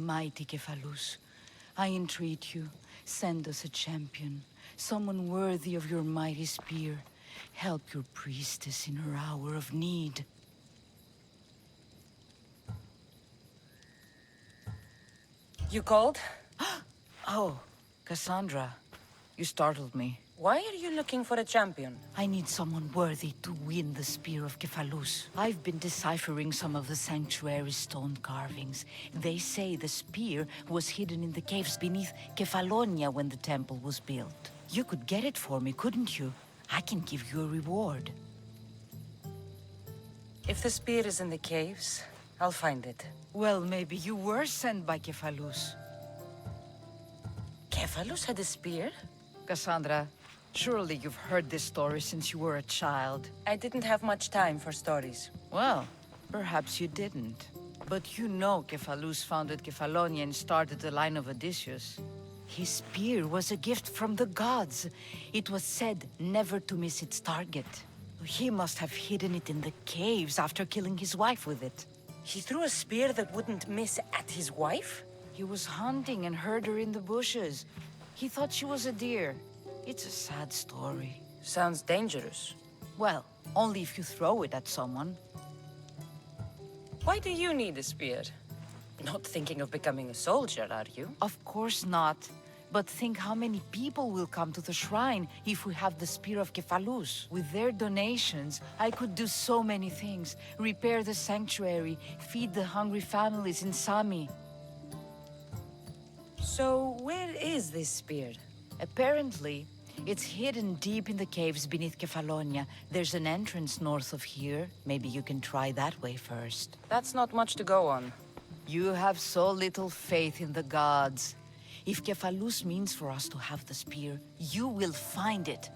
Mighty Kephalus, I entreat you, send us a champion, someone worthy of your mighty spear. Help your priestess in her hour of need. You called? Oh, Cassandra, you startled me. Why are you looking for a champion? I need someone worthy to win the Spear of Kephalus. I've been deciphering some of the sanctuary's stone carvings. They say the spear was hidden in the caves beneath Kefalonia when the temple was built. You could get it for me, couldn't you? I can give you a reward. If the spear is in the caves, I'll find it. Well, maybe you were sent by Kephalus. Kephalus had a spear? Cassandra, surely you've heard this story since you were a child. I didn't have much time for stories. Well, perhaps you didn't. But you know Kephalus founded Kefalonia and started the line of Odysseus. His spear was a gift from the gods. It was said never to miss its target. He must have hidden it in the caves after killing his wife with it. He threw a spear that wouldn't miss at his wife? He was hunting and heard her in the bushes. He thought she was a deer. It's a sad story. Sounds dangerous. Well, only if you throw it at someone. Why do you need a spear? Not thinking of becoming a soldier, are you? Of course not. But think how many people will come to the shrine if we have the Spear of Kephalus. With their donations, I could do so many things. Repair the sanctuary, feed the hungry families in Sami. So, where is this spear? Apparently, it's hidden deep in the caves beneath Kefalonia. There's an entrance north of here. Maybe you can try that way first. That's not much to go on. You have so little faith in the gods. If Kephalus means for us to have the spear, you will find it.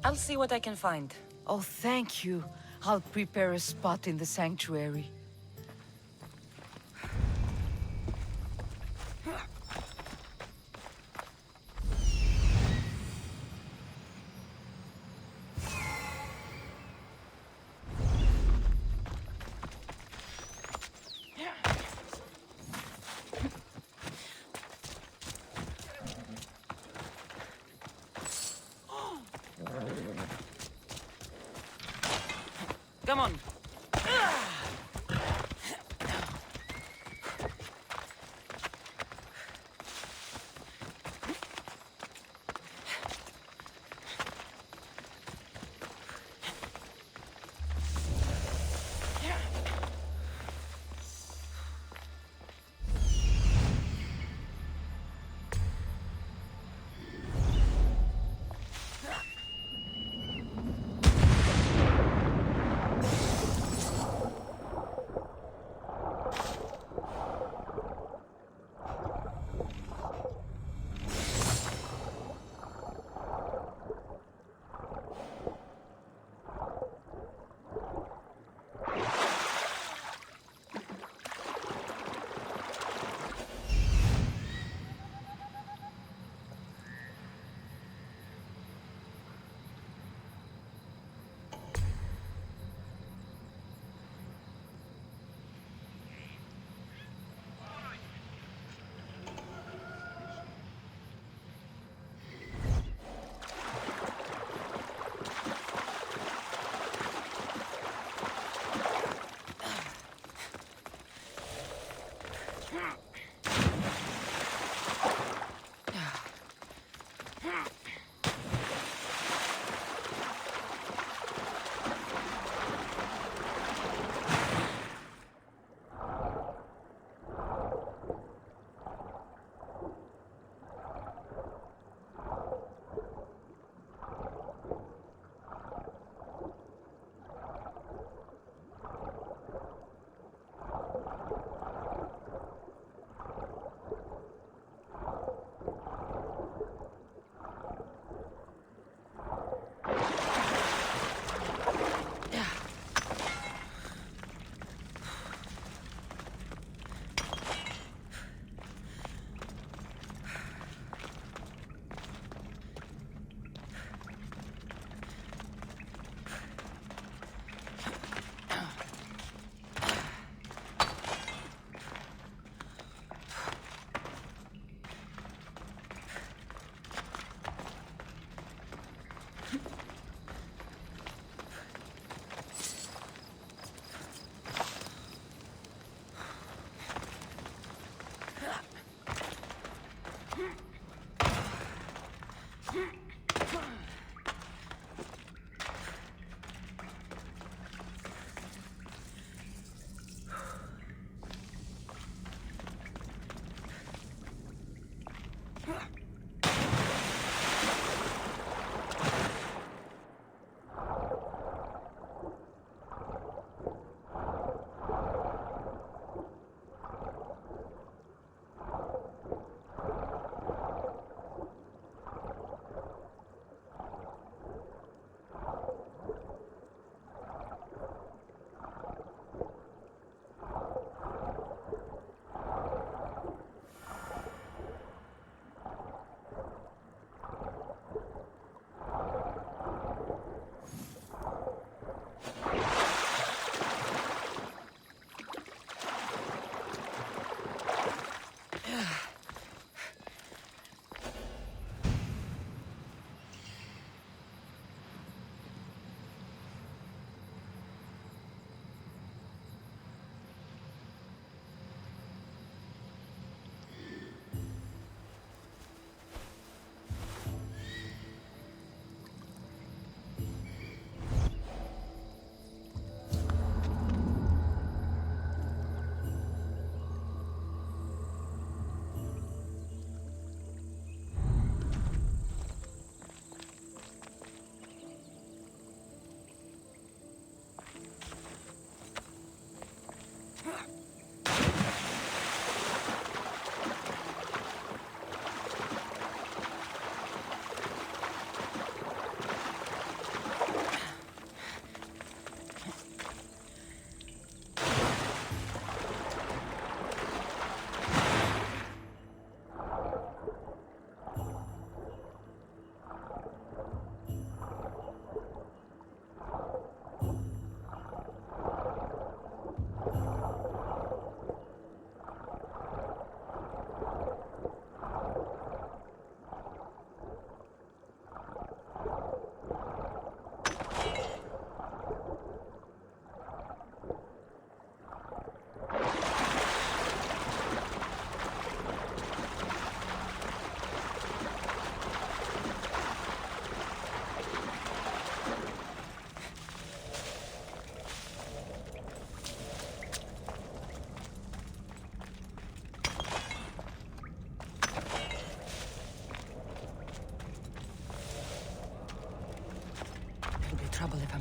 I'll see what I can find. Oh, thank you. I'll prepare a spot in the sanctuary. Come on.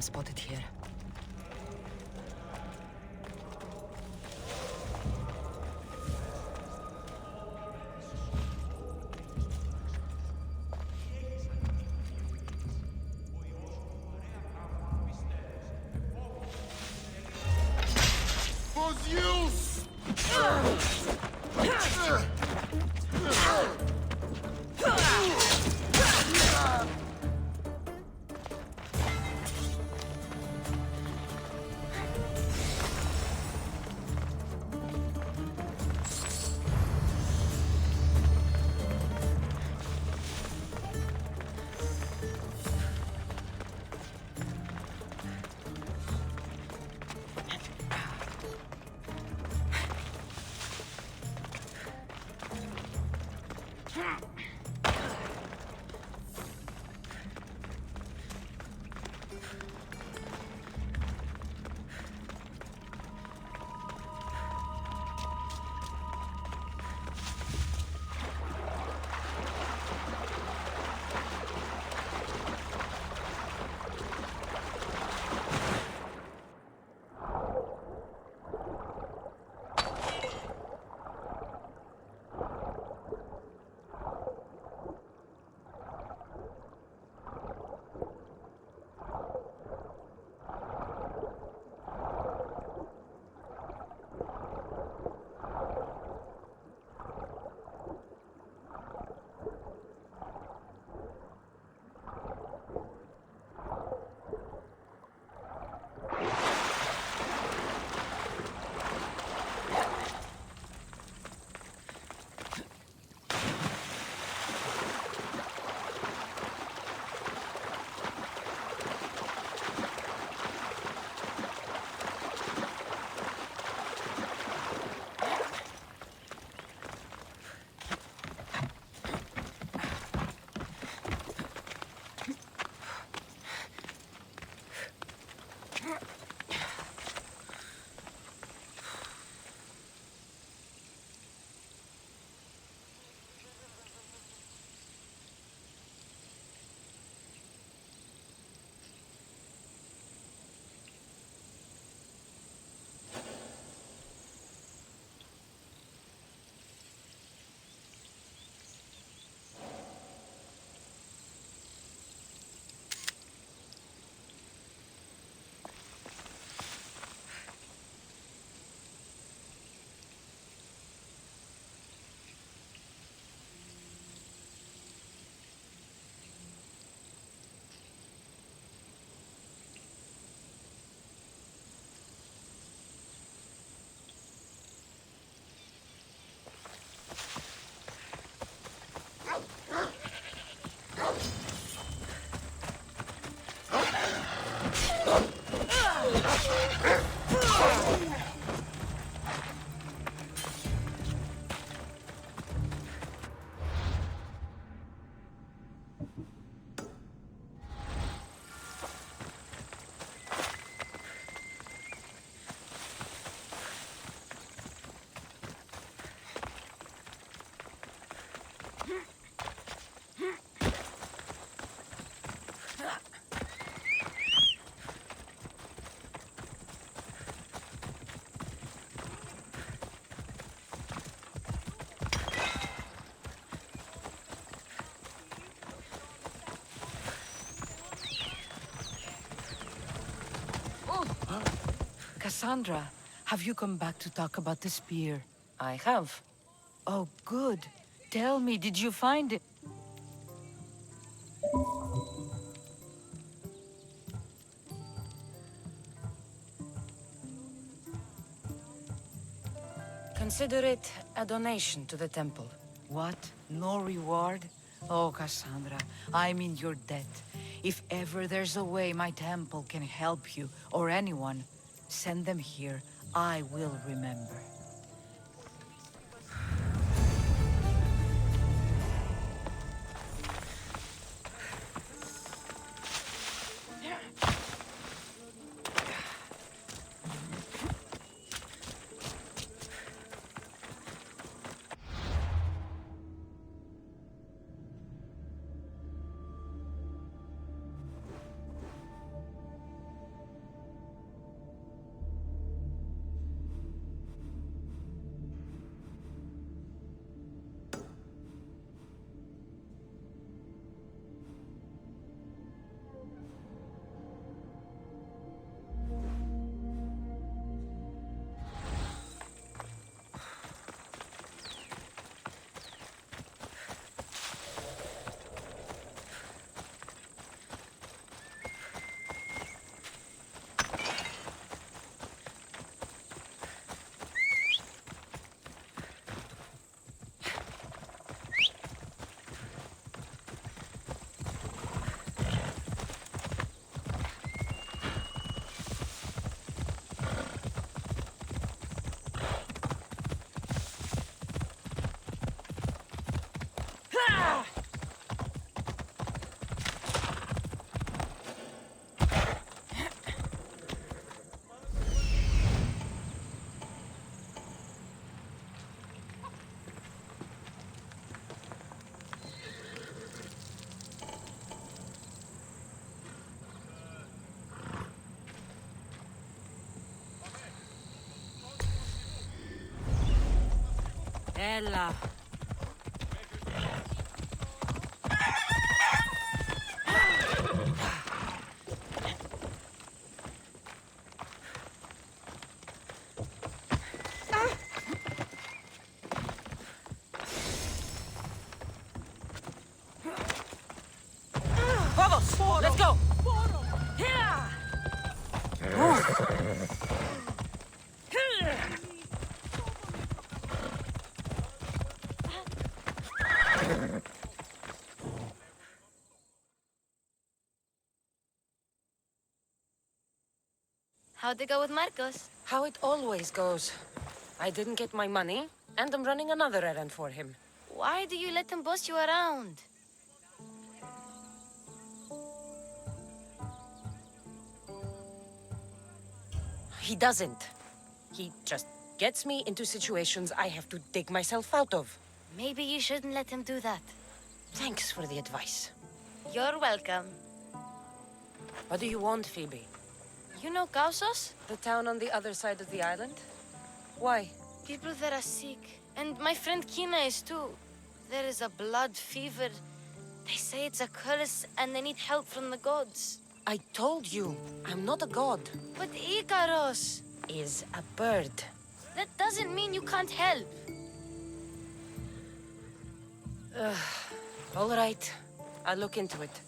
anyone spotted here. Cassandra, have you come back to talk about the spear? I have. Oh, good. Tell me, did you find it? Consider it a donation to the temple. What? No reward? Oh, Cassandra, I'm in your debt. If ever there's a way my temple can help you, or anyone, send them here. I will remember. Ella. Vamos! Let's go! Yeah! How'd it go with Marcos? How it always goes. I didn't get my money, and I'm running another errand for him. Why do you let him boss you around? He doesn't. He just gets me into situations I have to dig myself out of. Maybe you shouldn't let him do that. Thanks for the advice. You're welcome. What do you want, Phoebe? You know Kausos? The town on the other side of the island? Why? People there are sick. And my friend Kina is too. There is a blood fever. They say it's a curse and they need help from the gods. I told you, I'm not a god. But Ikaros! Is a bird. That doesn't mean you can't help. All right. I'll look into it.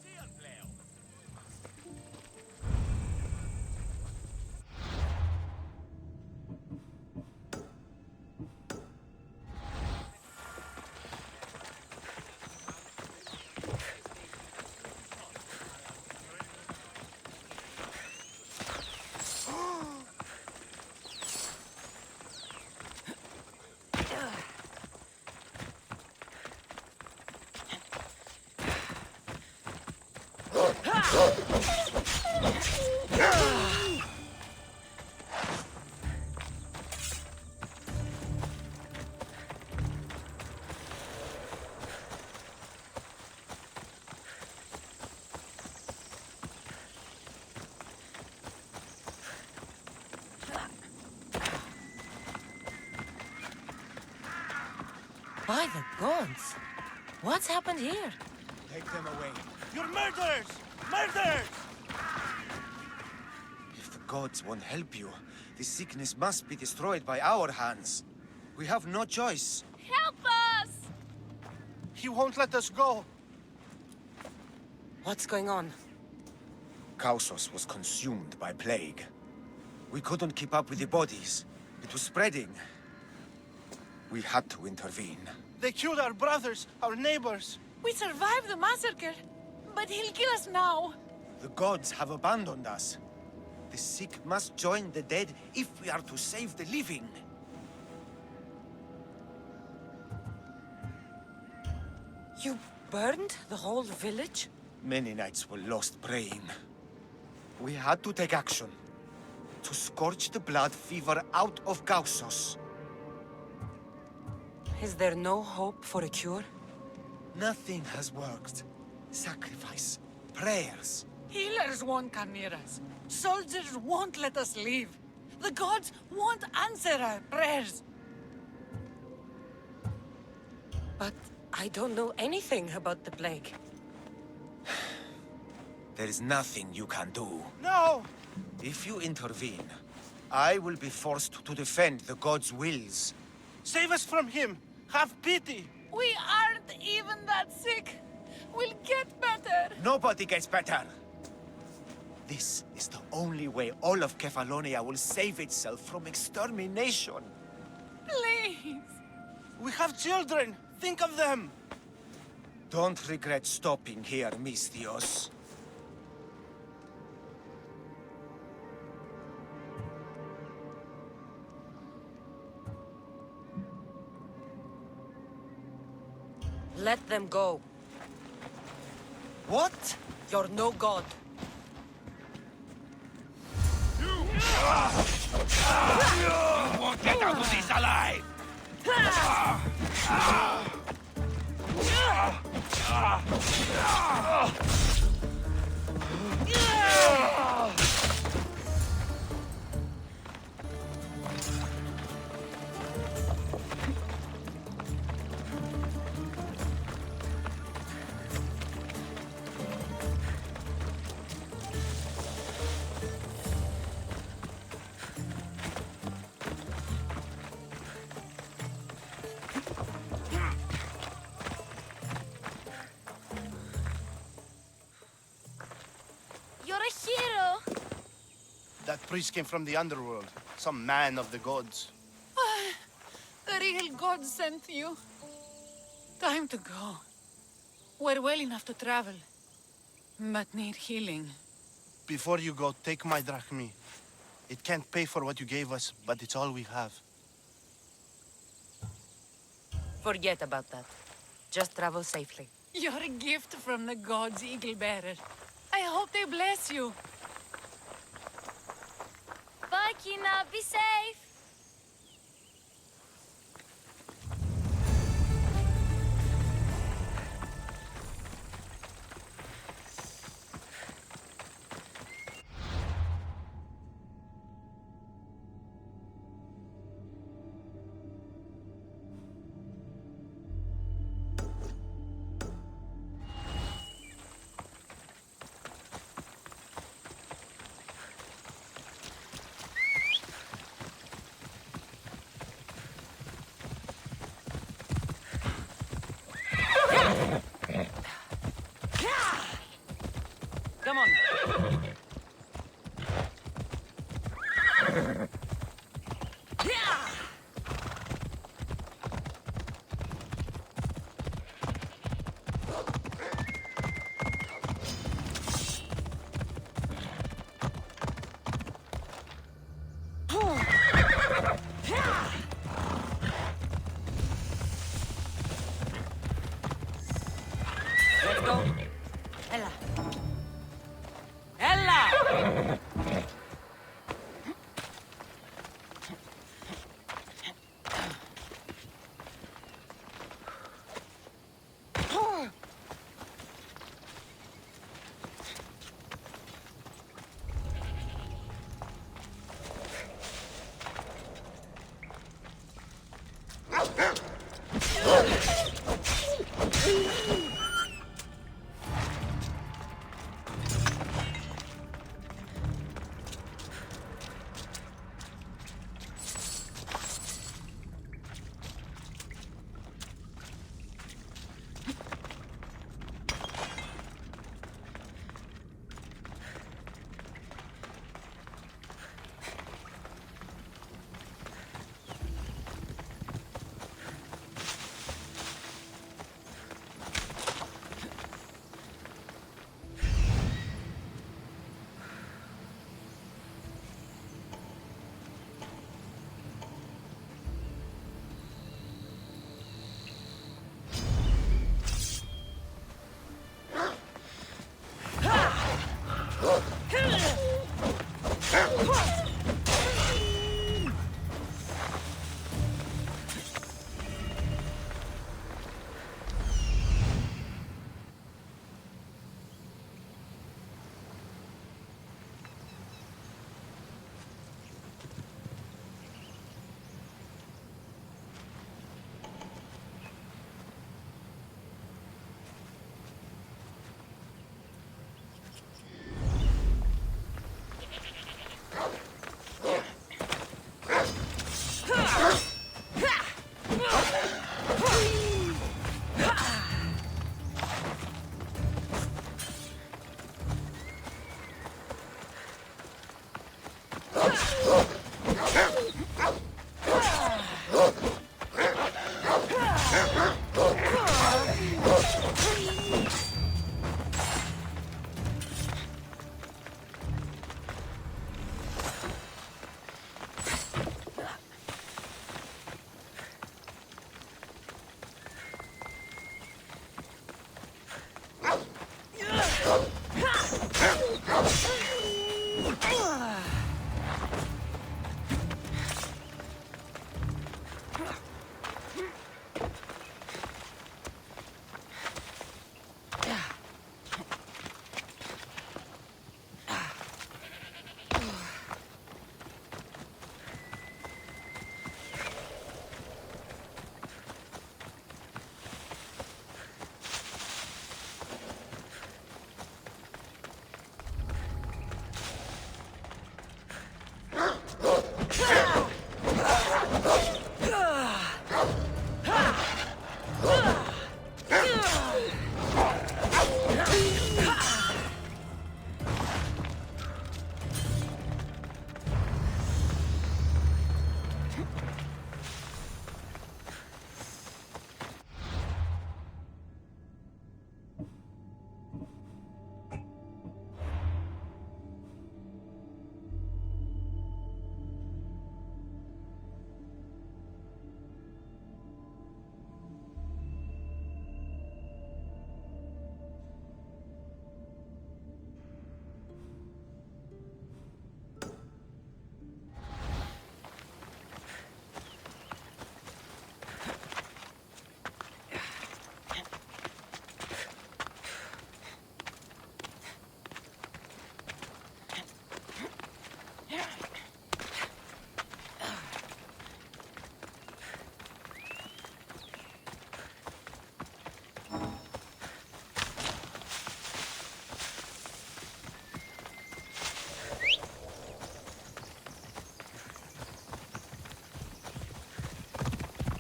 By the gods! What's happened here? Take them away. You're murderers! Murderers! If the gods won't help you, this sickness must be destroyed by our hands. We have no choice. Help us! He won't let us go. What's going on? Kausos was consumed by plague. We couldn't keep up with the bodies. It was spreading. We had to intervene. They killed our brothers, our neighbors. We survived the massacre, but he'll kill us now. The gods have abandoned us. The sick must join the dead if we are to save the living. You burned the whole village? Many nights were lost praying. We had to take action. To scorch the blood fever out of Kausos. Is there no hope for a cure? Nothing has worked. Sacrifice, prayers. Healers won't come near us. Soldiers won't let us leave. The gods won't answer our prayers. But I don't know anything about the plague. There is nothing you can do. No! If you intervene, I will be forced to defend the gods' wills. Save us from him! Have pity! We aren't even that sick. We'll get better. Nobody gets better! This is the only way all of Kefalonia will save itself from extermination. Please. We have children! Think of them! Don't regret stopping here, Misthios. Let them go. What? You're no god. You won't get out of this alive! That priest came from the underworld. Some man of the gods. The real God sent you. Time to go. We're well enough to travel, but need healing. Before you go, take my drachmi. It can't pay for what you gave us, but it's all we have. Forget about that. Just travel safely. You're a gift from the gods, Eagle Bearer. I hope they bless you. Bye, Kina. Be safe. Come on. Let's go. Ella. Ella!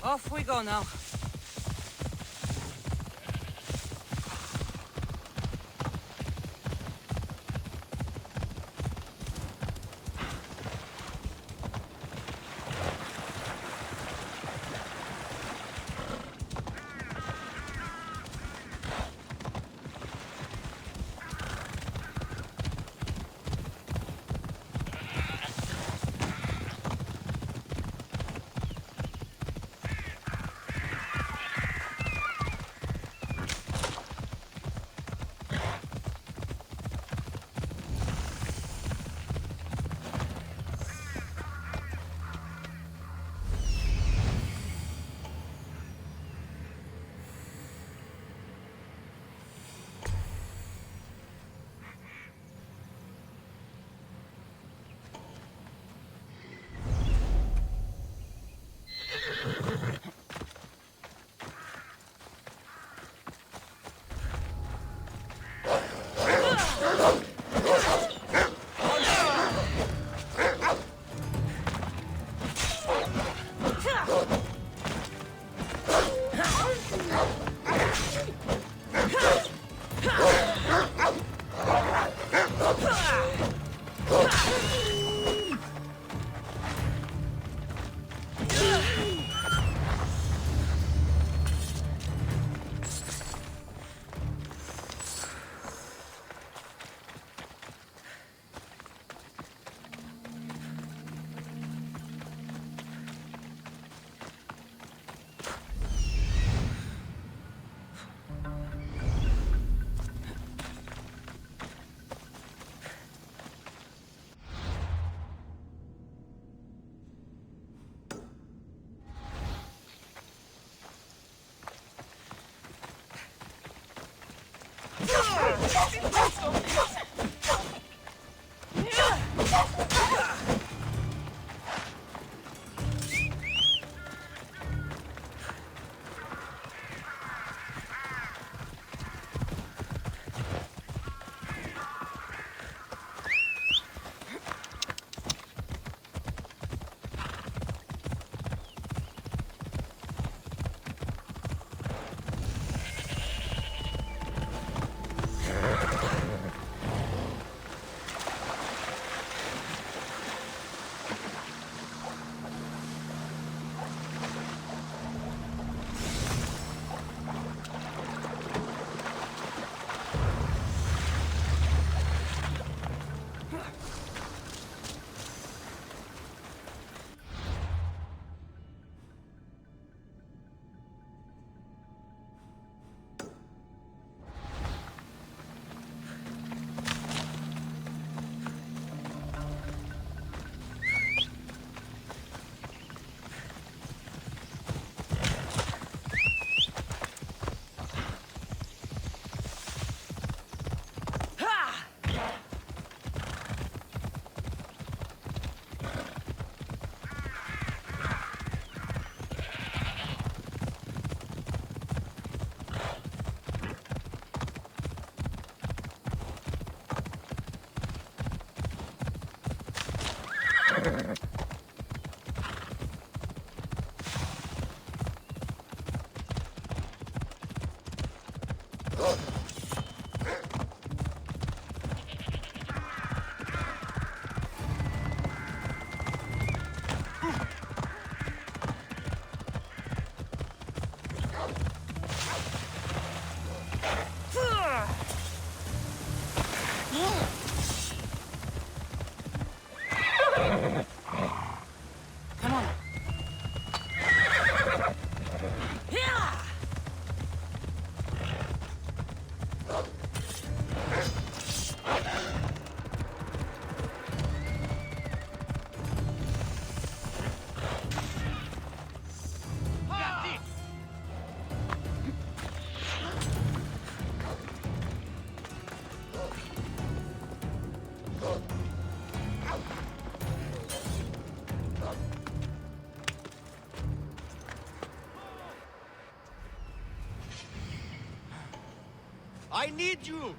Off we go now. I need you!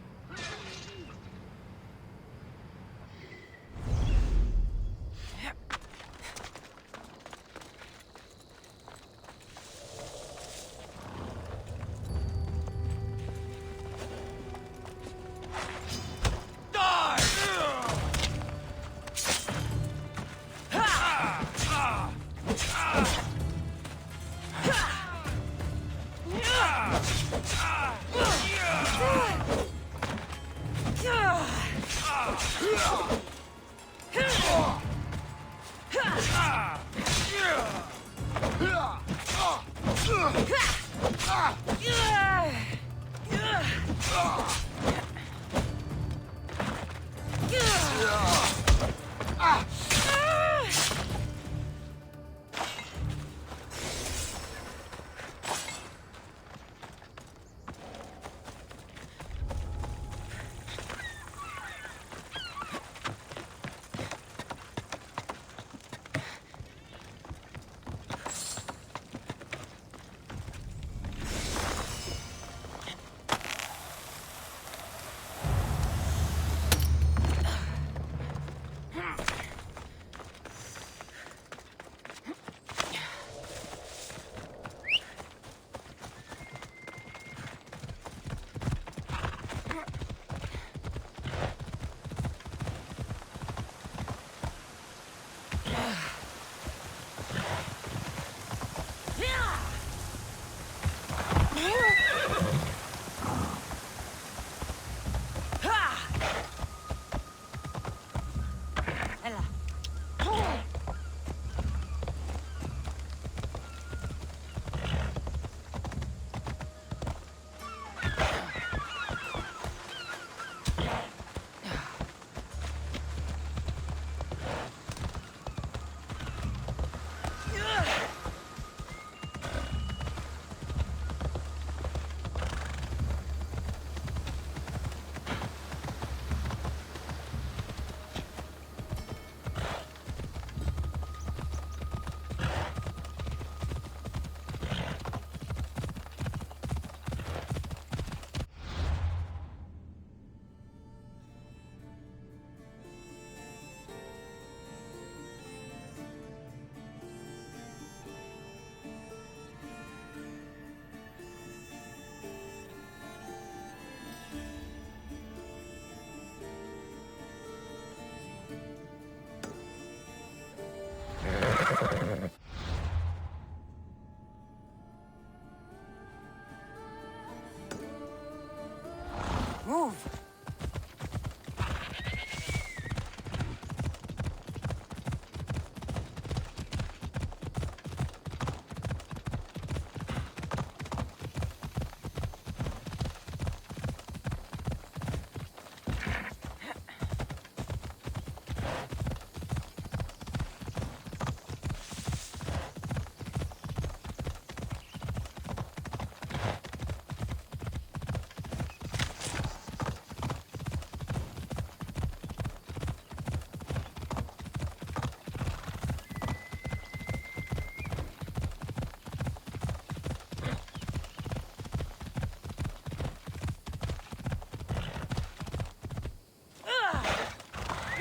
Move!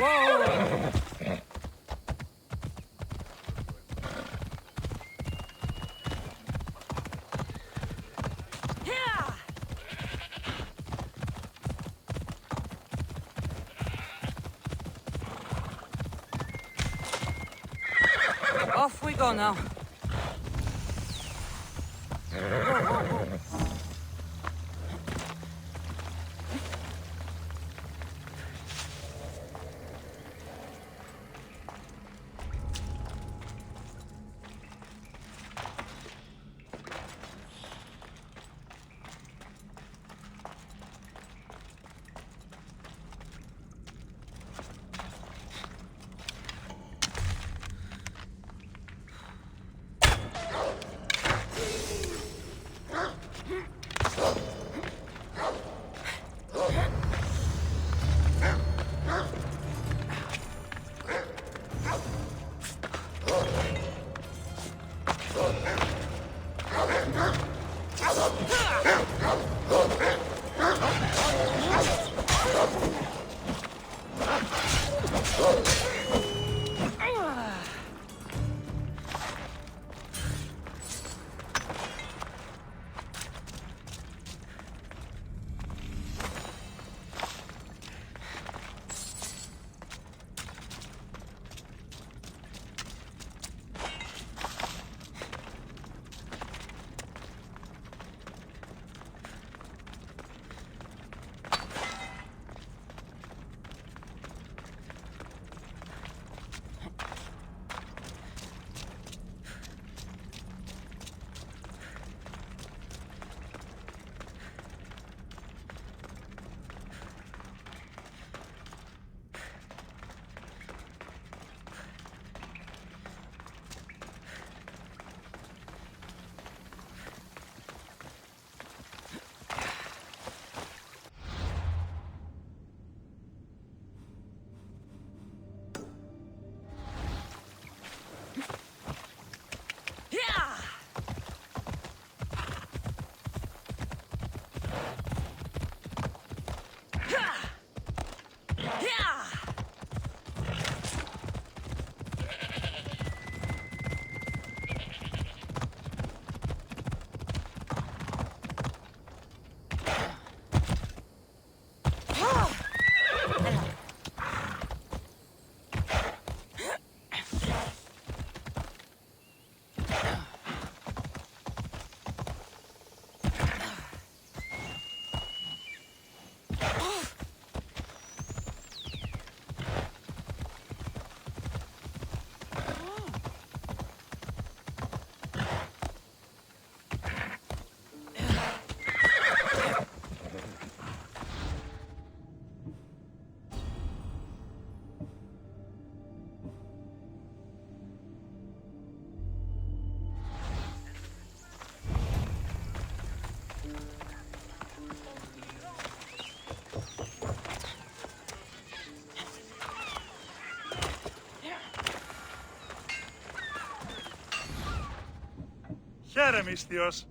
Whoa! Off we go now. Χαίρε, μυστιος.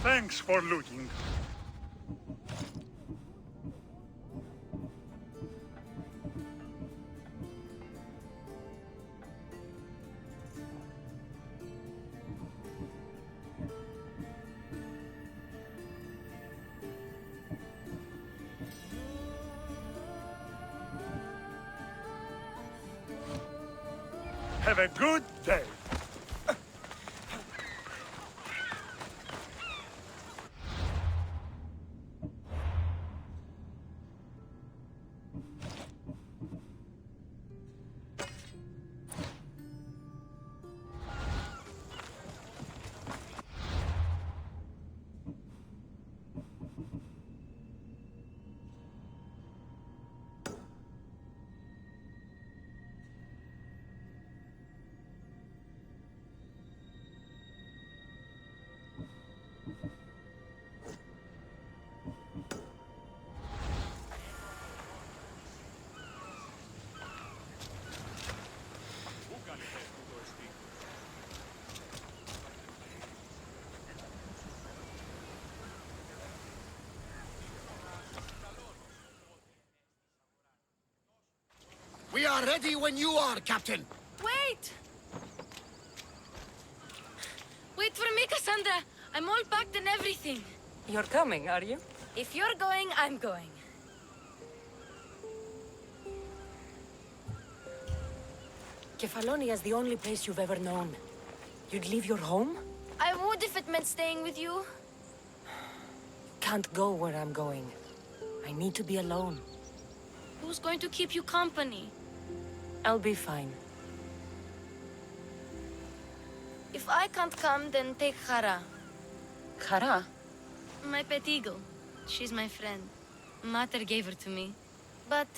Thanks for looking. Have a good day. We are ready when you are, Captain. Wait! Wait for me, Cassandra. I'm all packed and everything. You're coming, are you? If you're going, I'm going. Kefalonia is the only place you've ever known. You'd leave your home? I would if it meant staying with you. Can't go where I'm going. I need to be alone. Who's going to keep you company? I'll be fine. If I can't come, then take Hara. Hara? My pet eagle. She's my friend. Mater gave her to me. But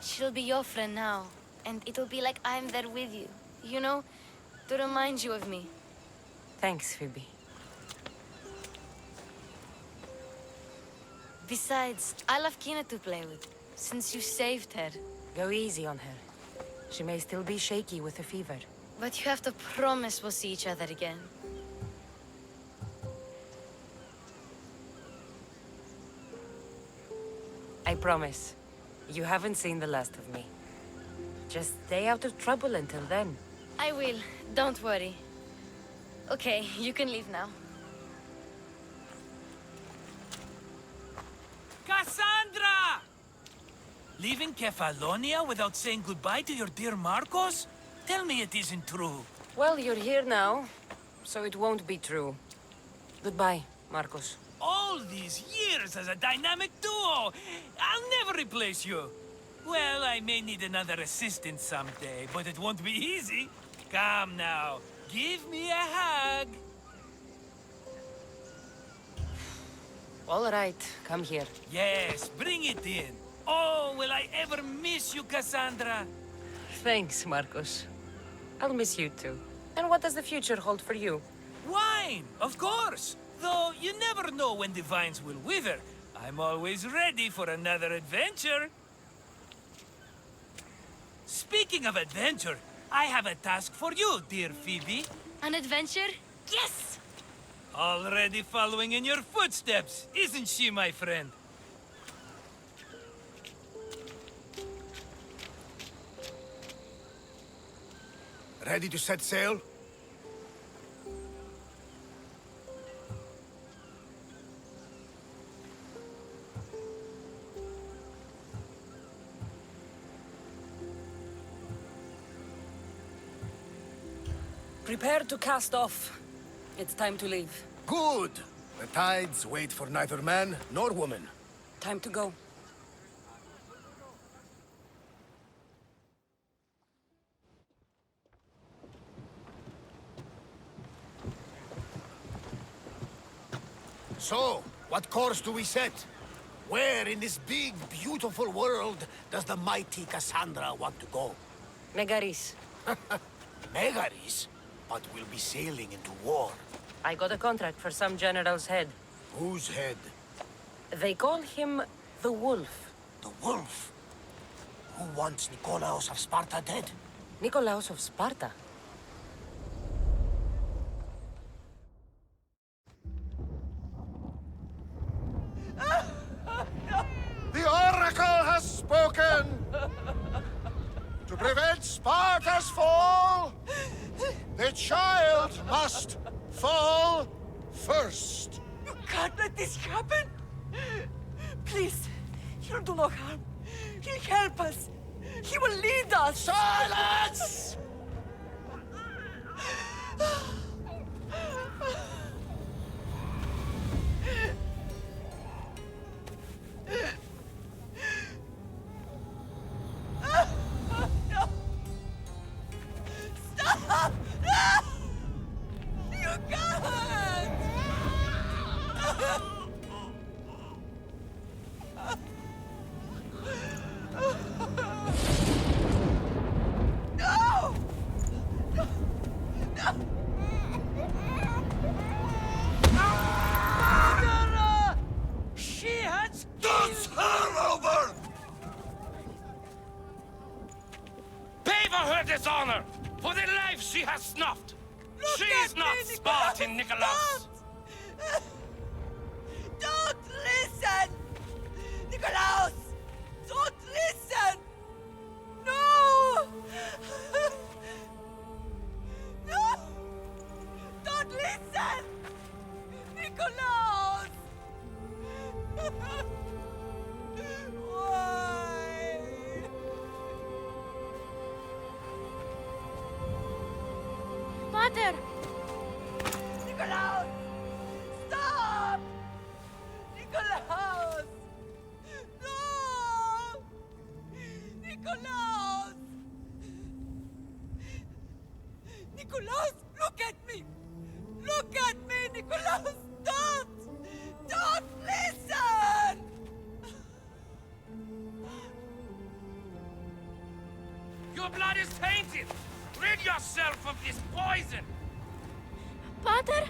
she'll be your friend now. And it'll be like I'm there with you. You know, to remind you of me. Thanks, Phoebe. Besides, I love Kina to play with, since you saved her. Go easy on her. She may still be shaky with the fever. But you have to promise we'll see each other again. I promise. You haven't seen the last of me. Just stay out of trouble until then. I will. Don't worry. Okay, you can leave now. Cassandra! Leaving Kefalonia without saying goodbye to your dear Marcos? Tell me it isn't true. Well, you're here now, so it won't be true. Goodbye, Marcos. All these years as a dynamic duo! I'll never replace you! Well, I may need another assistant someday, but it won't be easy. Come now, give me a hug! All right, come here. Yes, bring it in. Oh, will I ever miss you, Cassandra? Thanks, Marcos. I'll miss you too. And what does the future hold for you? Wine, of course! Though you never know when the vines will wither. I'm always ready for another adventure. Speaking of adventure, I have a task for you, dear Phoebe. An adventure? Yes! Already following in your footsteps, isn't she, my friend? Ready to set sail? Prepare to cast off. It's time to leave. Good. The tides wait for neither man nor woman. Time to go. So, what course do we set? Where in this big, beautiful world does the mighty Cassandra want to go? Megaris. Megaris? But we'll be sailing into war. I got a contract for some general's head. Whose head? They call him the Wolf. The wolf? Who wants Nikolaos of Sparta dead? Nikolaos of Sparta. The Oracle has spoken! To prevent Sparta's fall, the child must fall first. You can't let this happen! Please, he'll do no harm. He'll help us. He will lead us. Silence! Stop! No! You can't! No! No! No! Murderer! She has Does her over! Pay for her dishonor, for the life she has snuffed. She's not Spartan, Nikolaos. Don't listen! Nikolaos! Don't listen! No! No! Don't listen! Nikolaos! Why? Pater! Nikolaos! Stop! Nikolaos! No! Nikolaos! Nikolaos, look at me! Look at me, Nikolaos! Don't! Don't listen! Your blood is tainted. Rid yourself of this poison. Pater?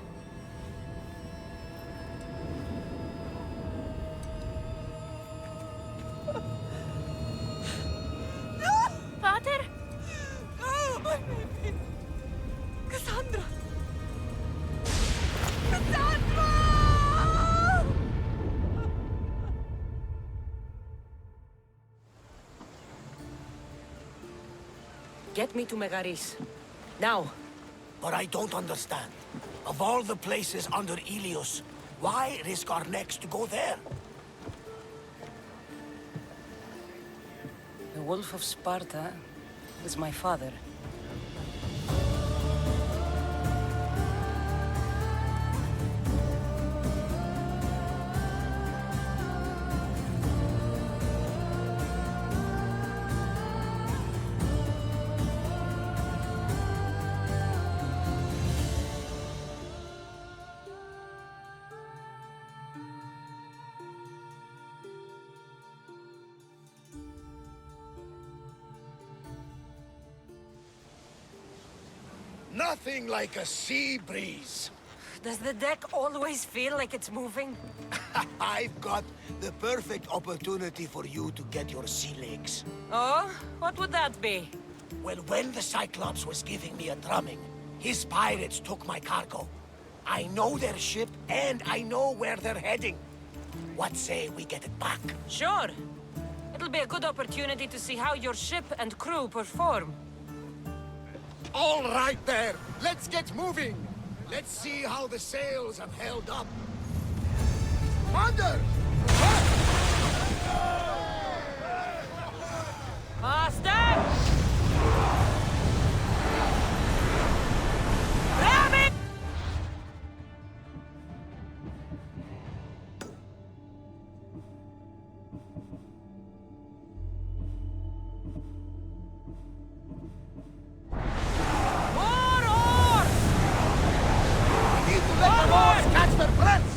Pater? No, my baby! Cassandra! Cassandra! get me to Megaris. Now. But I don't understand. Of all the places under Ilios, why risk our necks to go there? The Wolf of Sparta is my father. Nothing like a sea breeze. Does the deck always feel like it's moving? I've got the perfect opportunity for you to get your sea legs. Oh? What would that be? Well, when the Cyclops was giving me a drumming, his pirates took my cargo. I know their ship, and I know where they're heading. What say we get it back? Sure. It'll be a good opportunity to see how your ship and crew perform. All right there, let's get moving. Let's see how the sails have held up. Commander! Master! Grab it! Catch their breaths!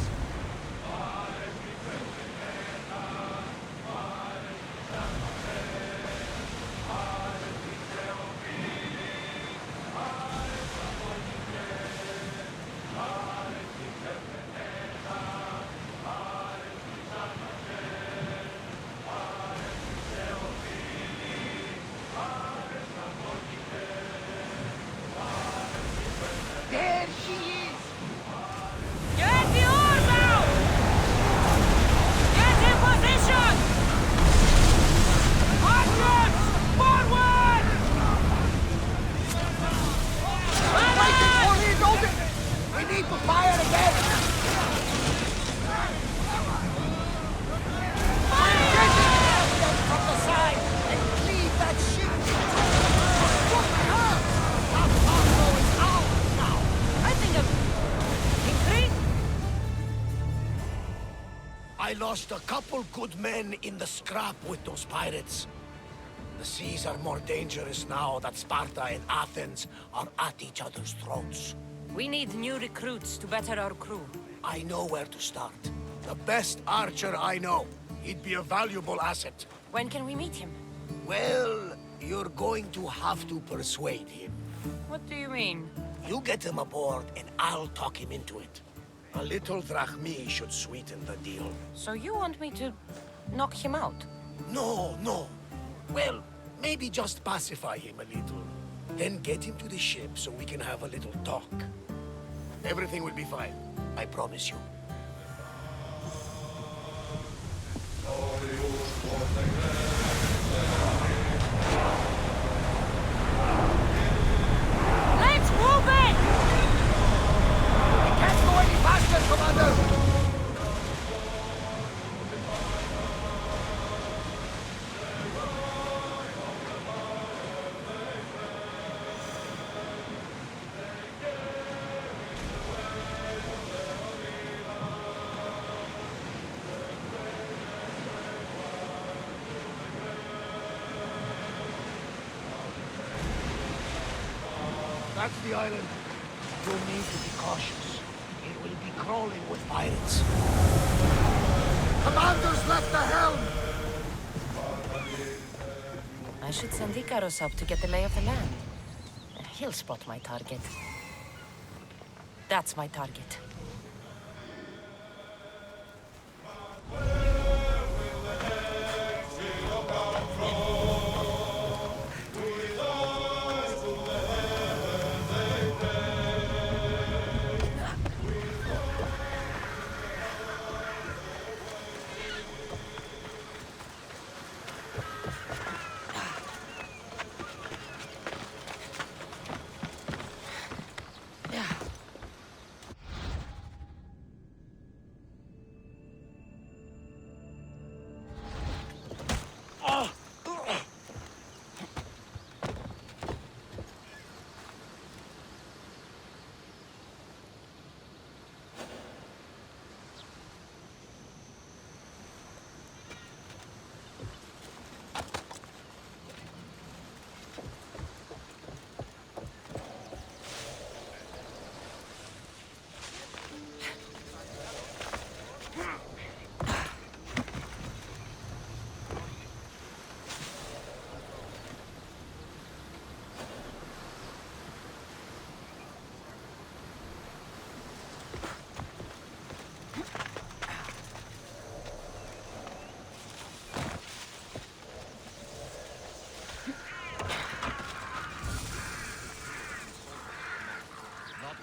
There she is! Get the oars out! Get in position! Hundreds! Forward! We need to fire again! From the side and cleave that ship! Look at her! That cargo is ours now! I think I'm... Increase? I lost a couple good men in the scrap with those pirates. The seas are more dangerous now that Sparta and Athens are at each other's throats. We need new recruits to better our crew. I know where to start. The best archer I know. He'd be a valuable asset. When can we meet him? Well, you're going to have to persuade him. What do you mean? You get him aboard and I'll talk him into it. A little drachmi should sweeten the deal. So you want me to knock him out? No, no. Well, maybe just pacify him a little. Then get him to the ship so we can have a little talk. Everything will be fine. I promise you. Let's move it! We can't go any faster, Commander! That's the island. You'll need to be cautious. It will be crawling with pirates. Commander's left the helm! I should send Ikaros up to get the lay of the land. He'll spot my target. That's my target.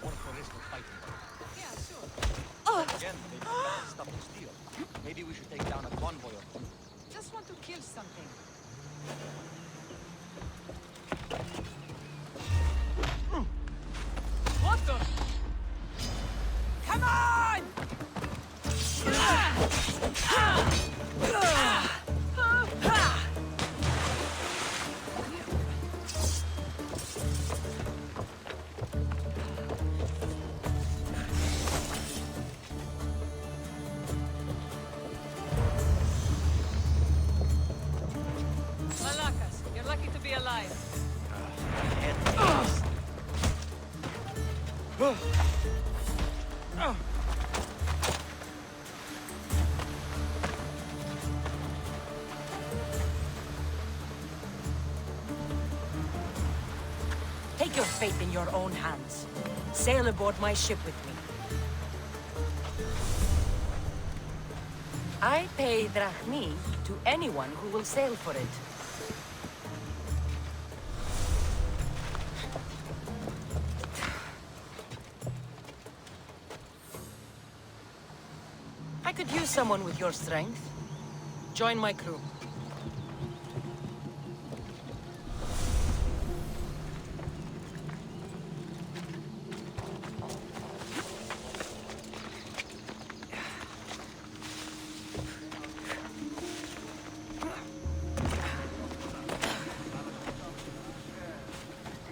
Or for risk of fighting. Yeah, sure. Then again, they don't have stuff to steal. Maybe we should take down a convoy or two. Just want to kill something. What the? Come on! Malakas, you're lucky to be alive. Take your fate in your own hands. Sail aboard my ship with me. I pay drachmi to anyone who will sail for it. I could use someone with your strength. Join my crew.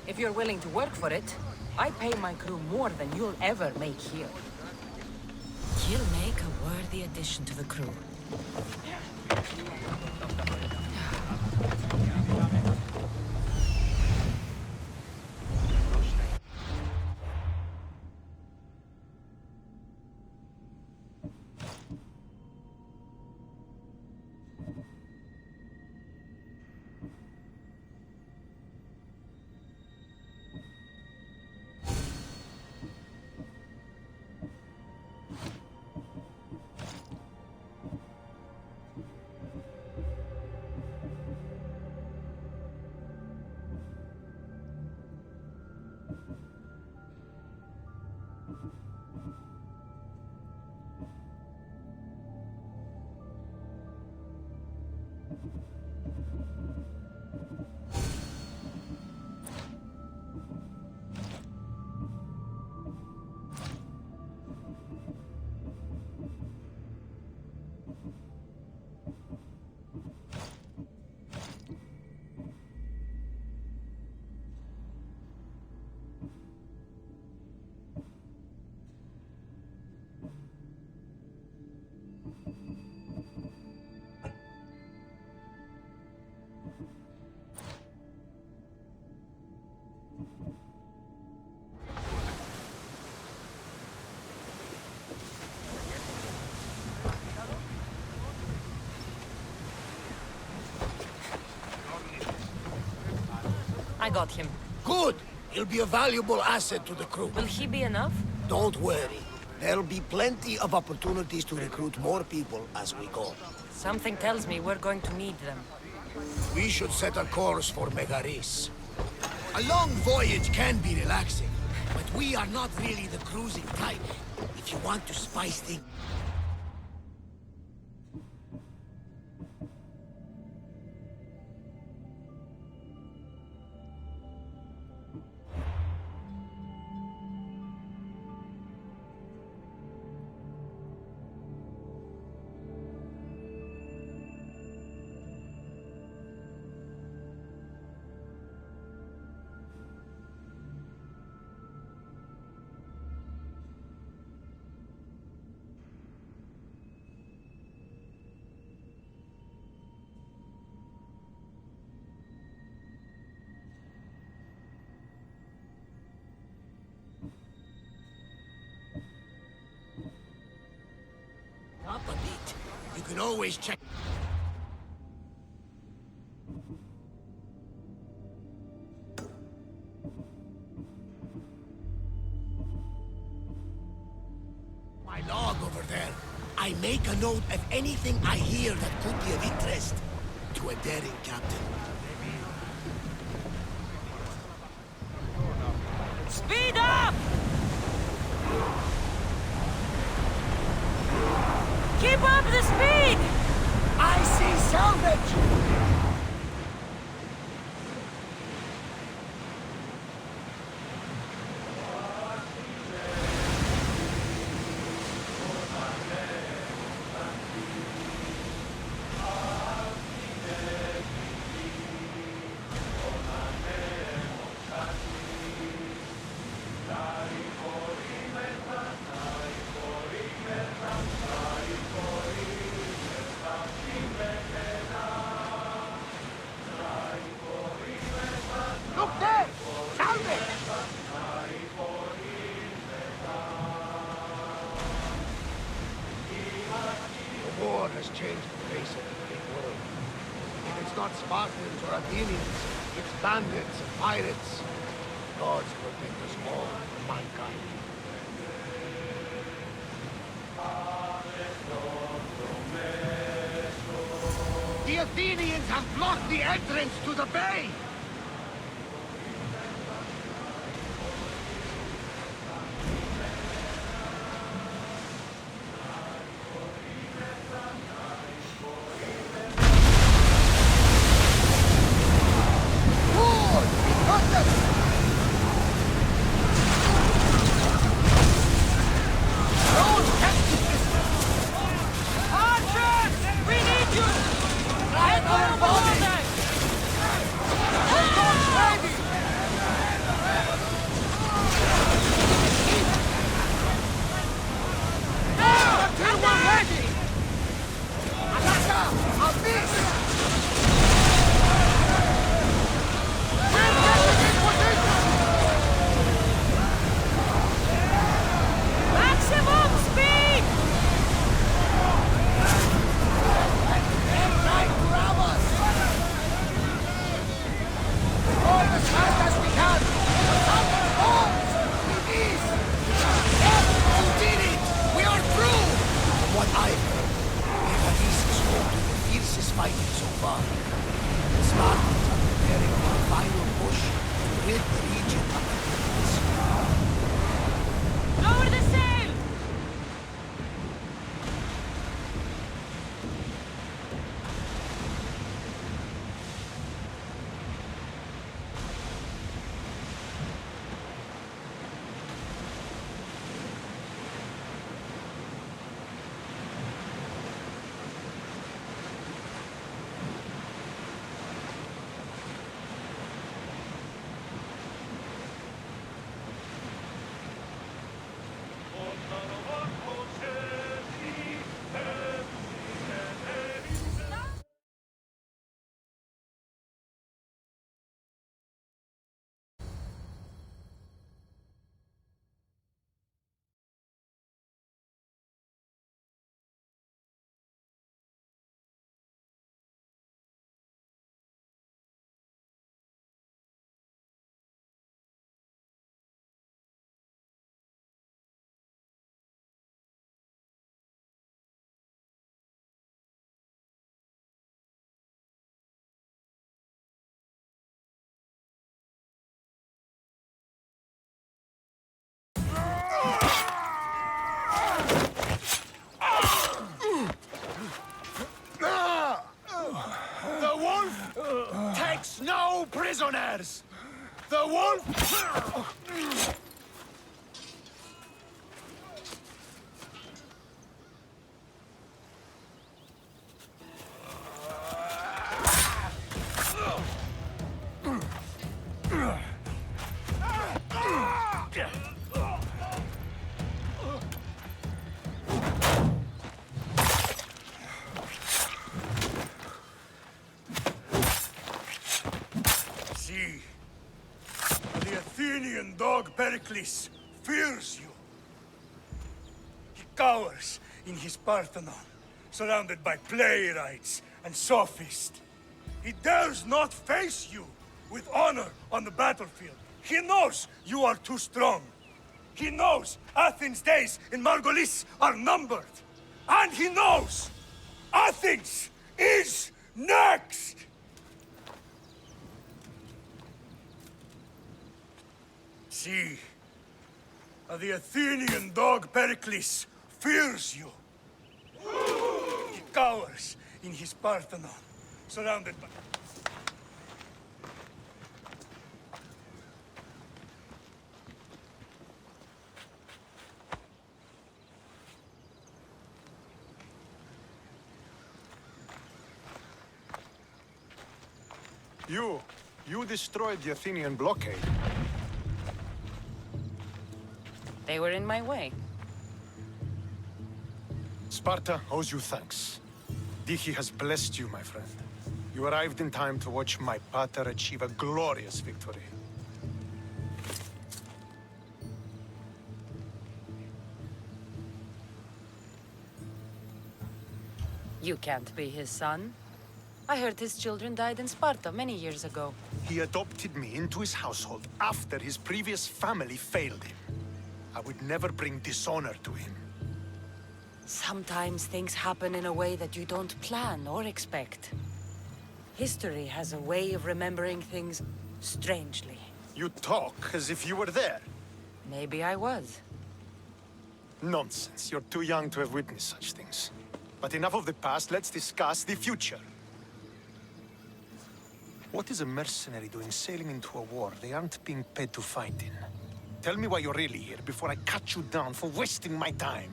If you're willing to work for it, I pay my crew more than you'll ever make here. You'll make a worthy addition to the crew. I got him. Good! He'll be a valuable asset to the crew. Will he be enough? Don't worry. There'll be plenty of opportunities to recruit more people as we go. Something tells me we're going to need them. We should set a course for Megaris. A long voyage can be relaxing, but we are not really the cruising type. If you want to spice things... Up a bit. You can always check... my log over there. I make a note of anything I hear that could be of interest to a daring captain. Speed up! Keep up the speed! I see salvage! Look there! Salvage! The war has changed the face of the great world. If it's not Spartans or Athenians, it's bandits and pirates. Gods protect us all from mankind. The Athenians have blocked the entrance to the bay! Lower the sail! The wolf takes no prisoners! The wolf... See, the Athenian dog Pericles fears you. He cowers in his Parthenon, surrounded by playwrights and sophists. He dares not face you with honor on the battlefield. He knows you are too strong. He knows Athens' days in Margolis are numbered. And he knows Athens is next! See, the Athenian dog Pericles fears you. cowers in his Parthenon, surrounded by... You destroyed the Athenian blockade. They were in my way. Sparta owes you thanks. Diki has blessed you, my friend. You arrived in time to watch my pater achieve a glorious victory. You can't be his son. I heard his children died in Sparta many years ago. He adopted me into his household after his previous family failed him. I would never bring dishonor to him. Sometimes things happen in a way that you don't plan or expect. History has a way of remembering things strangely. You talk as if you were there. Maybe I was. Nonsense. You're too young to have witnessed such things. But enough of the past, let's discuss the future. What is a mercenary doing sailing into a war they aren't being paid to fight in? Tell me why you're really here before I cut you down for wasting my time.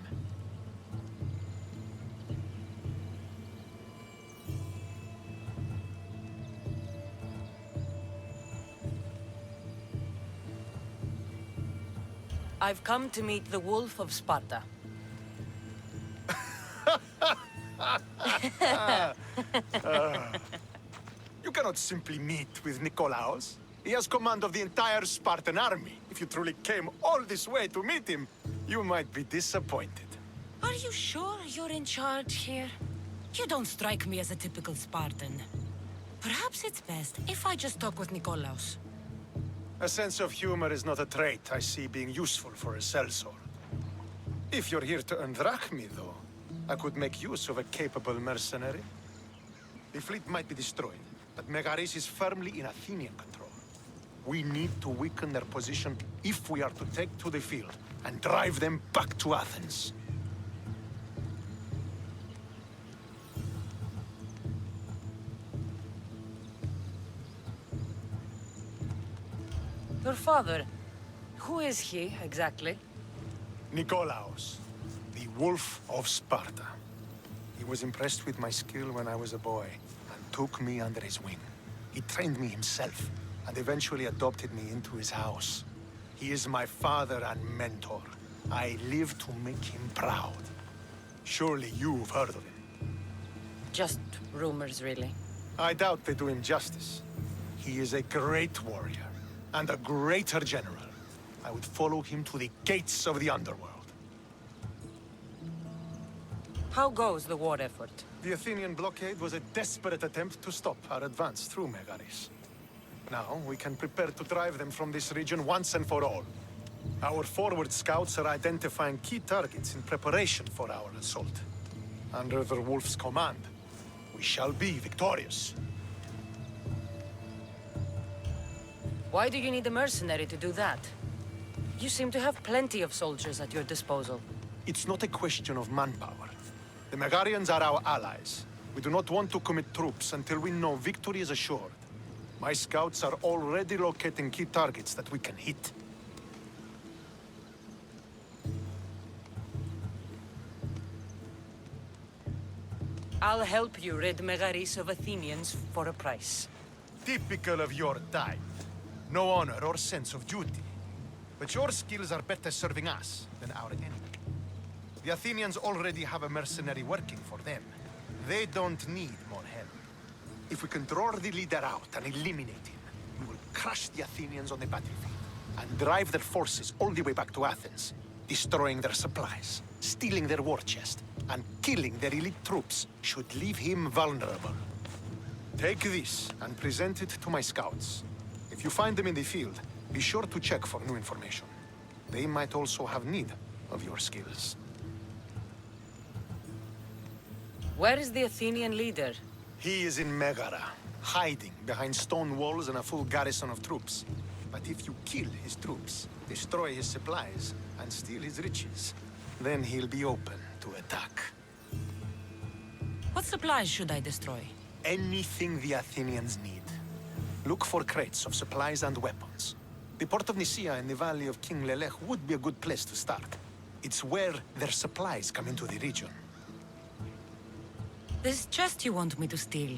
I've come to meet the Wolf of Sparta. You cannot simply meet with Nikolaos. He has command of the entire Spartan army. If you truly came all this way to meet him, you might be disappointed. Are you sure you're in charge here? You don't strike me as a typical Spartan. Perhaps it's best if I just talk with Nikolaos. A sense of humor is not a trait I see being useful for a sellsword. If you're here to earn drachmi, though, I could make use of a capable mercenary. The fleet might be destroyed, but Megaris is firmly in Athenian control. We need to weaken their position if we are to take to the field and drive them back to Athens. Your father, who is he exactly? Nikolaos, the Wolf of Sparta. He was impressed with my skill when I was a boy and took me under his wing. He trained me himself and eventually adopted me into his house. He is my father and mentor. I live to make him proud. Surely you've heard of him. Just rumors, really. I doubt they do him justice. He is a great warrior and a greater general. I would follow him to the gates of the underworld. How goes the war effort? The Athenian blockade was a desperate attempt to stop our advance through Megaris. Now, we can prepare to drive them from this region once and for all. Our forward scouts are identifying key targets in preparation for our assault. Under the Wolf's command, we shall be victorious. Why do you need a mercenary to do that? You seem to have plenty of soldiers at your disposal. It's not a question of manpower. The Megarians are our allies. We do not want to commit troops until we know victory is assured. My scouts are already locating key targets that we can hit. I'll help you rid Megaris of Athenians for a price. Typical of your type. No honor or sense of duty. But your skills are better serving us than our enemy. The Athenians already have a mercenary working for them. They don't need more help. If we can draw the leader out and eliminate him, we will crush the Athenians on the battlefield and drive their forces all the way back to Athens, destroying their supplies, stealing their war chest, and killing their elite troops should leave him vulnerable. Take this and present it to my scouts. If you find them in the field, be sure to check for new information. They might also have need of your skills. Where is the Athenian leader? He is in Megara, hiding behind stone walls and a full garrison of troops. But if you kill his troops, destroy his supplies, and steal his riches, then he'll be open to attack. What supplies should I destroy? Anything the Athenians need. Look for crates of supplies and weapons. The port of Nicaea and the valley of King Lelech would be a good place to start. It's where their supplies come into the region. This chest you want me to steal.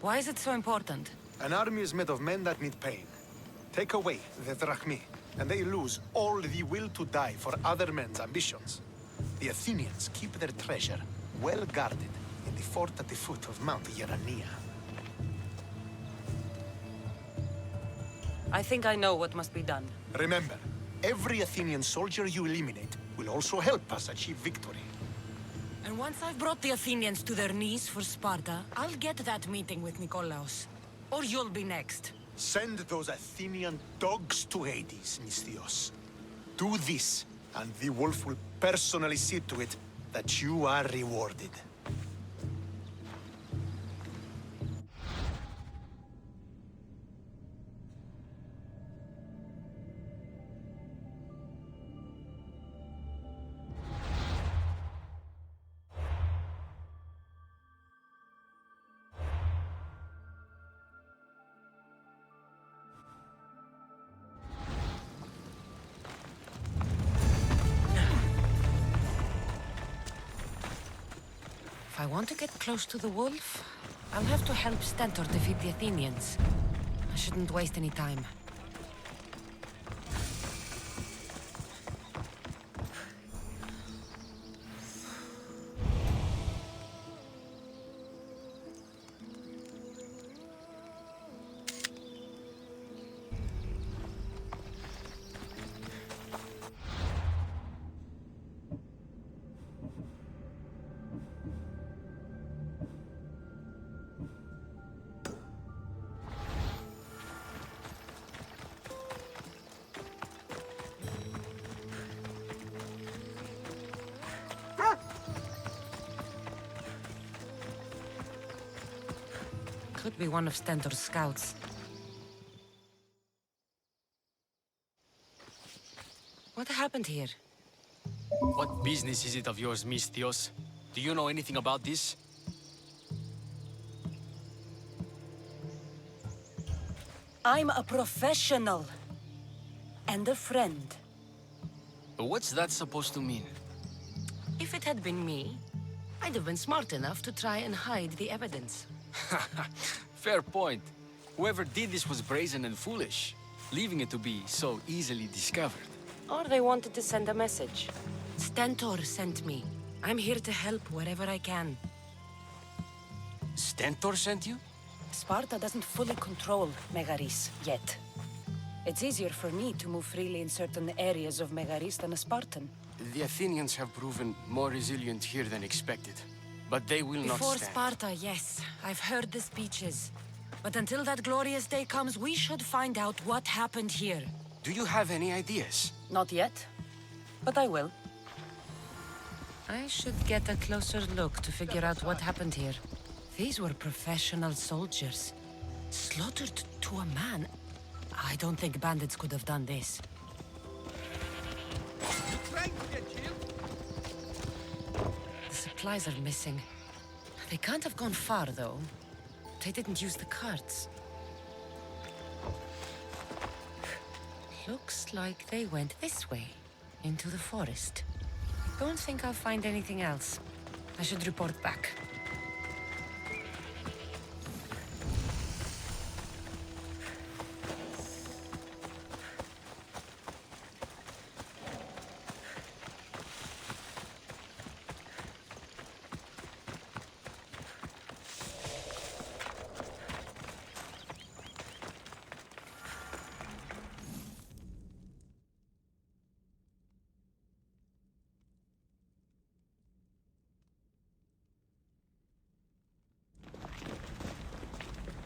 Why is it so important? An army is made of men that need pain. Take away the drachmi, and they lose all the will to die for other men's ambitions. The Athenians keep their treasure well guarded in the fort at the foot of Mount Yerania. I think I know what must be done. Remember, every Athenian soldier you eliminate will also help us achieve victory. And once I've brought the Athenians to their knees for Sparta, I'll get that meeting with Nikolaos. Or you'll be next. Send those Athenian dogs to Hades, Misthios. Do this, and the wolf will personally see to it that you are rewarded. If I want to get close to the wolf, I'll have to help Stentor defeat the Athenians. I shouldn't waste any time. Could be one of Stentor's scouts. What happened here? What business is it of yours, Misthios? Do you know anything about this? I'm a professional. And a friend. What's that supposed to mean? If it had been me, I'd have been smart enough to try and hide the evidence. Fair point. Whoever did this was brazen and foolish, leaving it to be so easily discovered. Or they wanted to send a message. Stentor sent me. I'm here to help wherever I can. Stentor sent you? Sparta doesn't fully control Megaris yet. It's easier for me to move freely in certain areas of Megaris than a Spartan. The Athenians have proven more resilient here than expected. But they will not Before stand. Sparta, yes. I've heard the speeches. But until that glorious day comes, we should find out what happened here. Do you have any ideas? Not yet. But I will. I should get a closer look to figure out what happened here. These were professional soldiers. Slaughtered to a man. I don't think bandits could have done this. The supplies are missing. They can't have gone far, though. They didn't use the carts. Looks like they went this way, into the forest. Don't think I'll find anything else. I should report back.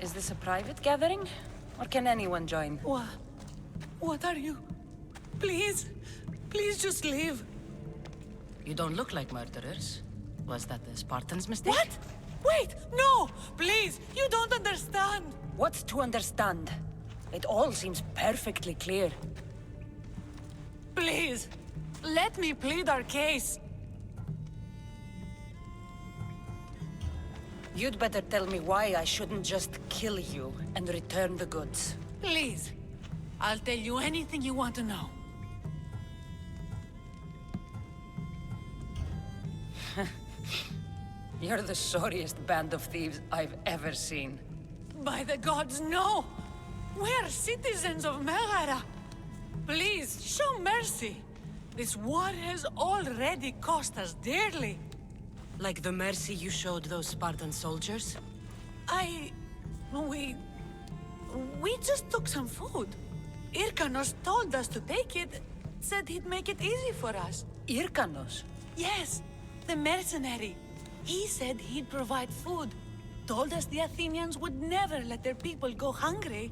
Is this a private gathering? Or can anyone join? What are you? Please, please just leave. You don't look like murderers. Was that the Spartans' mistake? What? Wait, no! Please, you don't understand. What's to understand? It all seems perfectly clear. Please, let me plead our case. You'd better tell me why I shouldn't just kill you and return the goods. Please. I'll tell you anything you want to know. You're the sorriest band of thieves I've ever seen. By the gods, no! We're citizens of Megara. Please, show mercy. This war has already cost us dearly. Like the mercy you showed those Spartan soldiers? We just took some food. Irkanos told us to take it, said he'd make it easy for us. Irkanos? Yes, the mercenary. He said he'd provide food. Told us the Athenians would never let their people go hungry.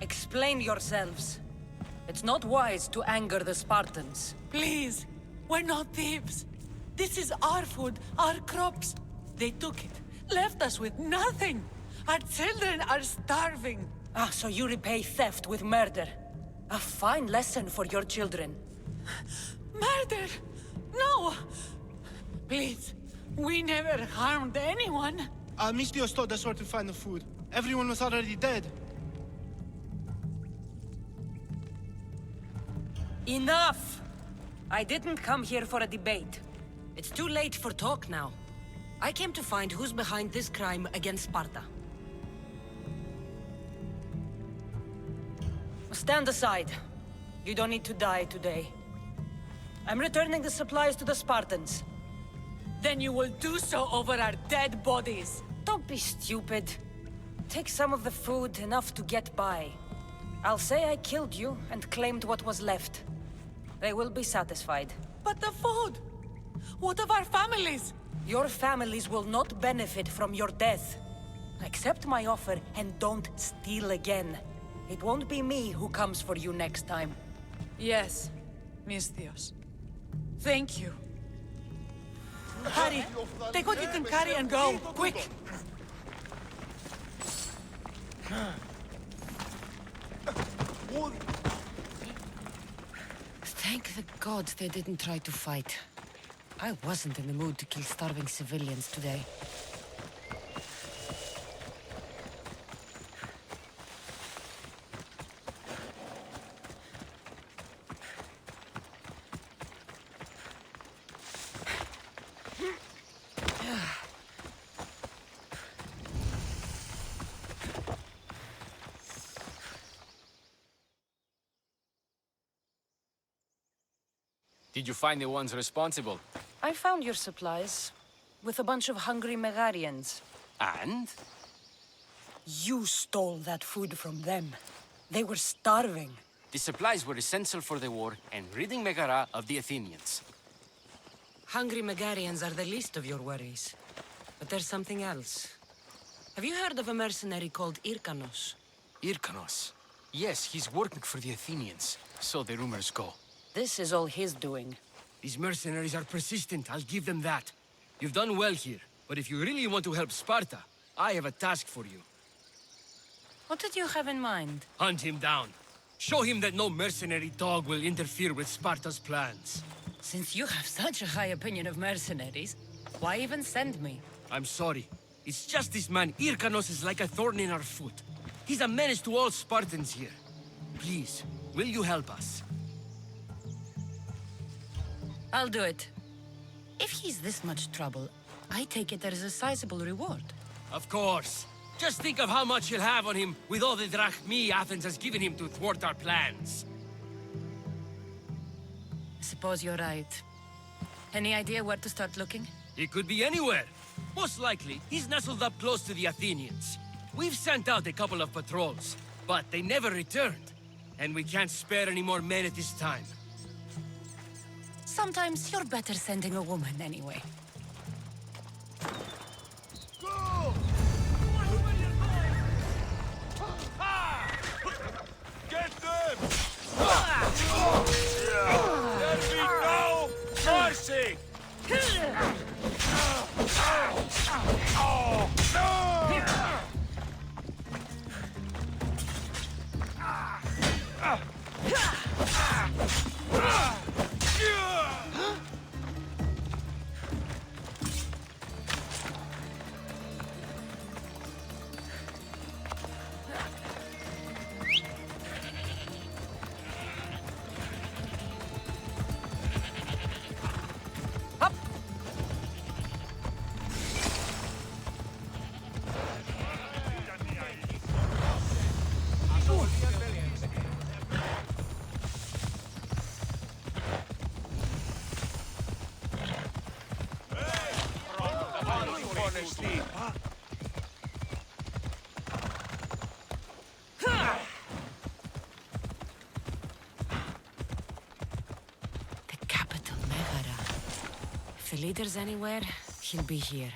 Explain yourselves. It's not wise to anger the Spartans. Please, we're not thieves. This is our food, our crops. They took it, left us with nothing. Our children are starving. Ah, so you repay theft with murder. A fine lesson for your children. Murder? No! Please, we never harmed anyone. Mistios told us where to find the food. Everyone was already dead. Enough! I didn't come here for a debate. It's too late for talk now. I came to find who's behind this crime against Sparta. Stand aside. You don't need to die today. I'm returning the supplies to the Spartans. Then you will do so over our dead bodies. Don't be stupid. Take some of the food, enough to get by. I'll say I killed you and claimed what was left. They will be satisfied. But the food! What of our families? Your families will not benefit from your death. Accept my offer and don't steal again. It won't be me who comes for you next time. Yes, Mistios. Thank you. Hurry! Take what you can carry and go! Quick! Thank the gods they didn't try to fight. I wasn't in the mood to kill starving civilians today. Did you find the ones responsible? I found your supplies, with a bunch of hungry Megarians. And? You stole that food from them. They were starving. The supplies were essential for the war and ridding Megara of the Athenians. Hungry Megarians are the least of your worries. But there's something else. Have you heard of a mercenary called Irkanos? Irkanos? Yes, he's working for the Athenians, so the rumors go. This is all his doing. These mercenaries are persistent, I'll give them that. You've done well here, but if you really want to help Sparta, I have a task for you. What did you have in mind? Hunt him down. Show him that no mercenary dog will interfere with Sparta's plans. Since you have such a high opinion of mercenaries, why even send me? I'm sorry. It's just this man, Irkanos, is like a thorn in our foot. He's a menace to all Spartans here. Please, will you help us? I'll do it. If he's this much trouble, I take it there is a sizable reward. Of course. Just think of how much you'll have on him with all the drachmi Athens has given him to thwart our plans. I suppose you're right. Any idea where to start looking? He could be anywhere. Most likely, he's nestled up close to the Athenians. We've sent out a couple of patrols, but they never returned. And we can't spare any more men at this time. Sometimes you're better sending a woman anyway. Go! Get them! There be no mercy! If the leader's anywhere, he'll be here.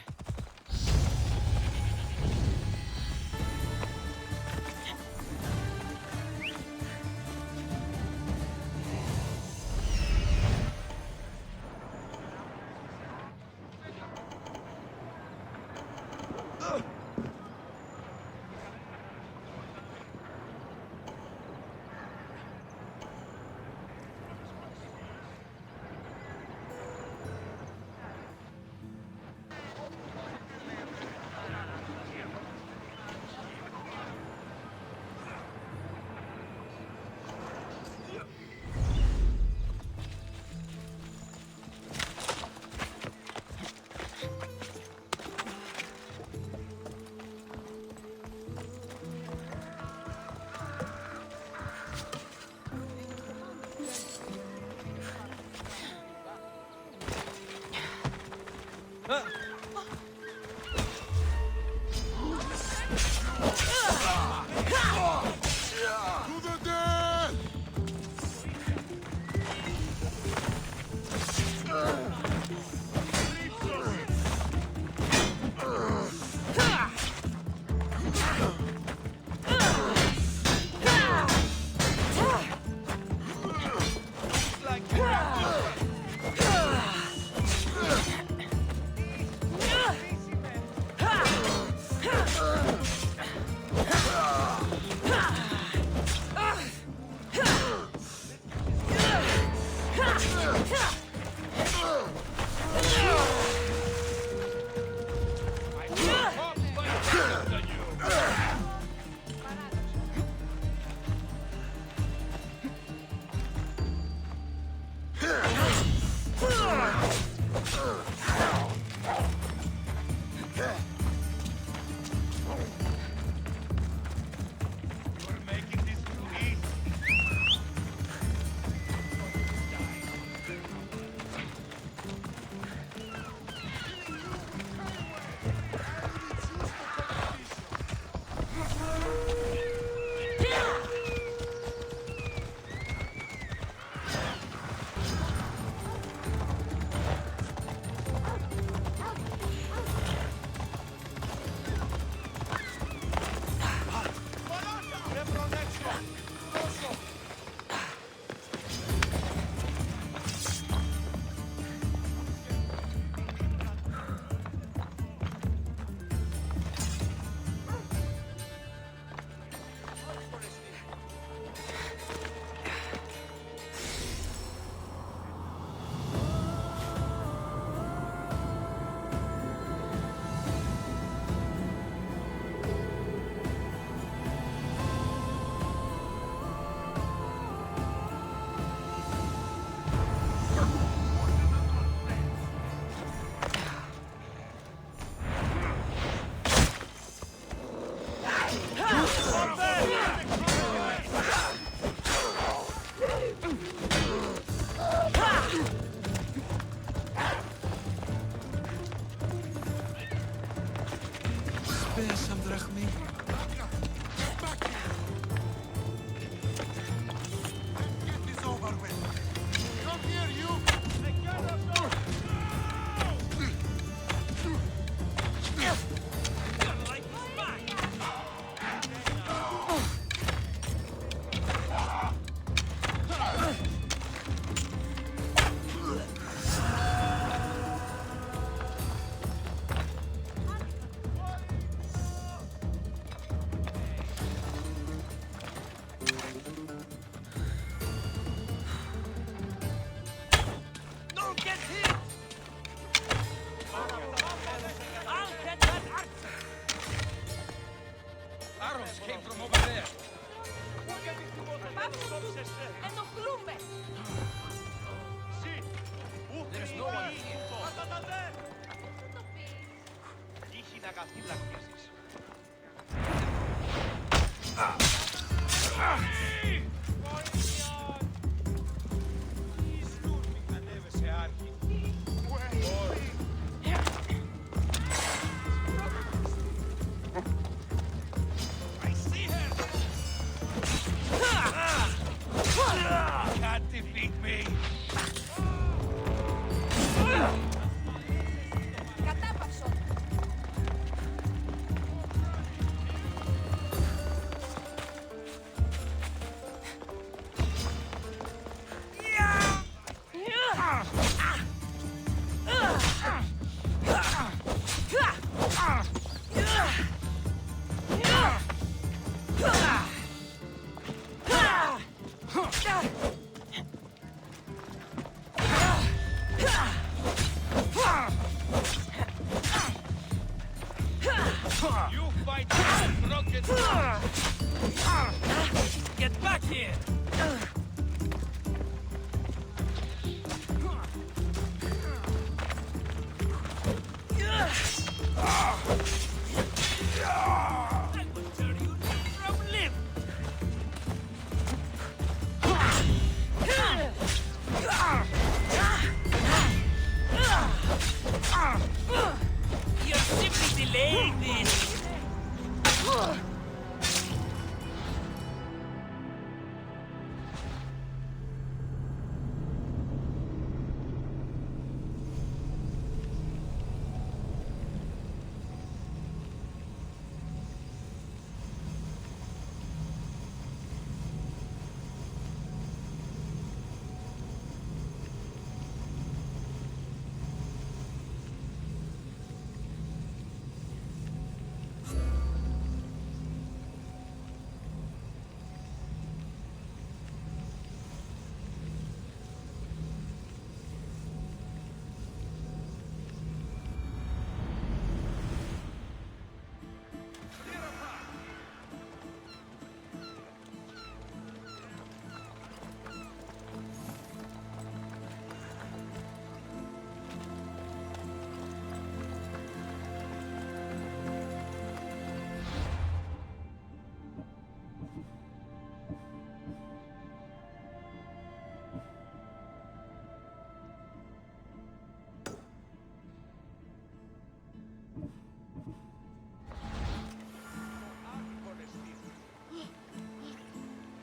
Can't defeat me.